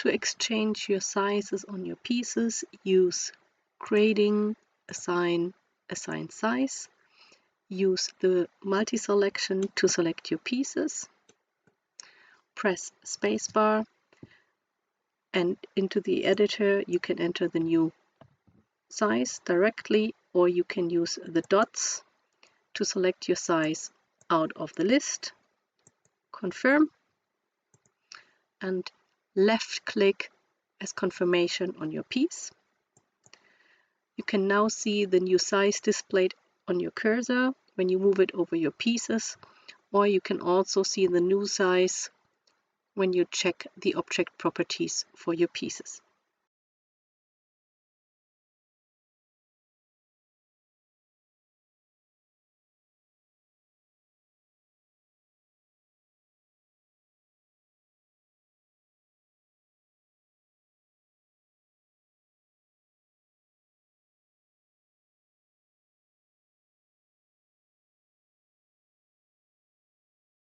To exchange your sizes on your pieces, use grading, assign size. Use the multi-selection to select your pieces. Press spacebar, and into the editor you can enter the new size directly, or you can use the dots to select your size out of the list. Confirm, and left click as confirmation on your piece. You can now see the new size displayed on your cursor when you move it over your pieces, or you can also see the new size when you check the object properties for your pieces.